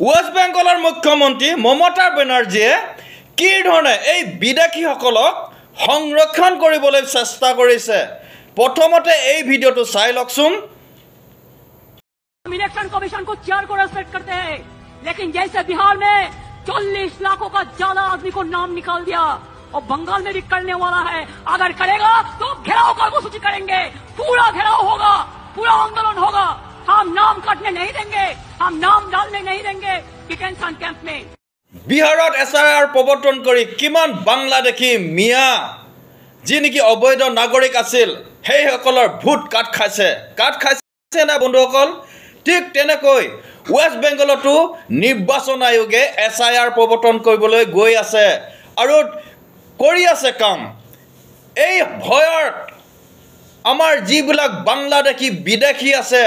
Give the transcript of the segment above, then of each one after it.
West বেংগলৰ মুখ্যমন্ত্ৰী মমতা বেনাৰ্জীয়ে কি ধৰণে এই বিদেশীসকলক সংৰক্ষণ কৰিবলৈ চেষ্টা কৰিছে প্ৰথমতে এই ভিডিঅ'টো চাই লওকচোন। इलेक्शन कमीशन को चेयर को रेस्पेक्ट करते हैं, लेकिन जैसे बिहार में 40 लाखों का ज्यादा आदमी को नाम निकाल दिया और बंगाल में भी करने वाला है। अगर करेगा तो घेराव कर्मसूची करेंगे, पूरा घेराव होगा, पूरा आंदोलन होगा। हम नाम काटने नहीं देंगे, हम नाम डालने नहीं देंगे डिटेंशन कैंप में। बिहारत SIR प्रवर्तन करी किमान बांग्लादेशी मिया जी नेকি अवैध नागरिक आसिल সেই সকলৰ ভূত কাট খাইছে না বন্ধুসকল। ঠিক তেনেকৈ ৱেষ্ট বেংগলতো নিৰ্বাচন আয়োগে SIR প্ৰৱৰ্তন কৰিবলৈ গৈ আছে আৰু কৰি আছে কাম। এই ভয়ত আমাৰ যিবিলাক বাংলাদেশী বিদেশী আছে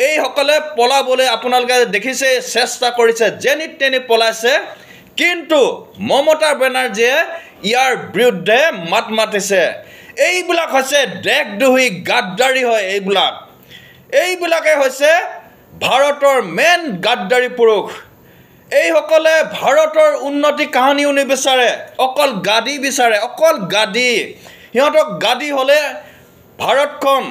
এই সকলে পলাবলৈ আপোনালোকে দেখিছে চেষ্টা কৰিছে, যেনি তেনি পলাইছে, কিন্তু মমতা বেনাৰ্জীয়ে ইয়াৰ বিৰুদ্ধে মাত মাতিছে। এইবিলাক হৈছে দেশদ্ৰোহী গাদ্দাৰী হয়। এইবিলাকে হৈছে ভাৰতৰ মেইন গাদ্দাৰী পুৰুষ। এইসকলে ভাৰতৰ উন্নতি কাহিনীও নিবিচাৰে, অকল গাদী বিচাৰে, অকল গাদী। সিহঁতক গাদী হ'লে ভাৰতখন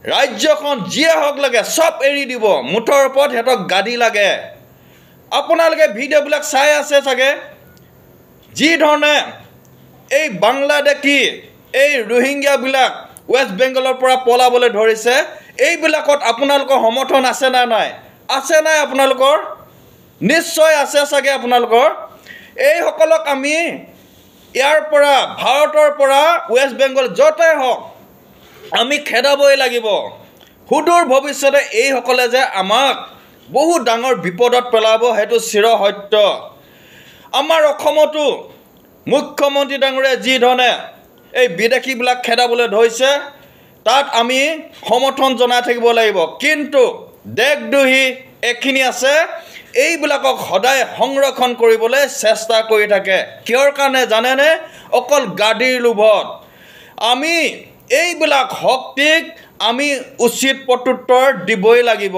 ৰাজ্যখন যিয়ে হওক লাগে চব এৰি দিব, মুঠৰ ওপৰত সিহঁতক গাদী লাগে। আপোনালোকে ভিডিঅ'বিলাক চাই আছে চাগে, যি ধৰণে এই বাংলাদেশী এই ৰোহিংগিয়াবিলাক ৱেষ্ট বেংগলৰ পৰা পলাবলৈ ধৰিছে। এইবিলাকত আপোনালোকৰ সমৰ্থন আছে না নাই? আছে নাই আপোনালোকৰ? নিশ্চয় আছে চাগে আপোনালোকৰ। এইসকলক আমি ইয়াৰ পৰা ভাৰতৰ পৰা ৱেষ্ট বেংগল য'তে হওক আমি খেদাবই লাগিব। সুদূৰ ভৱিষ্যতে এইসকলে যে আমাক বহু ডাঙৰ বিপদত পেলাব সেইটো চিৰ সত্য। আমাৰ অসমতো মুখ্যমন্ত্ৰী ডাঙৰীয়াই যি ধৰণে এই বিদেশীবিলাক খেদাবলৈ ধৰিছে তাত আমি সমৰ্থন জনাই থাকিব লাগিব। কিন্তু দেশদ্ৰোহী এখিনি আছে, এইবিলাকক সদায় সংৰক্ষণ কৰিবলৈ চেষ্টা কৰি থাকে। কিহৰ কাৰণে জানেনে? অকল গাদীৰ লোভত। আমি এইবিলাক শক্তিক আমি উচিত প্ৰত্যুত্তৰ দিবই লাগিব।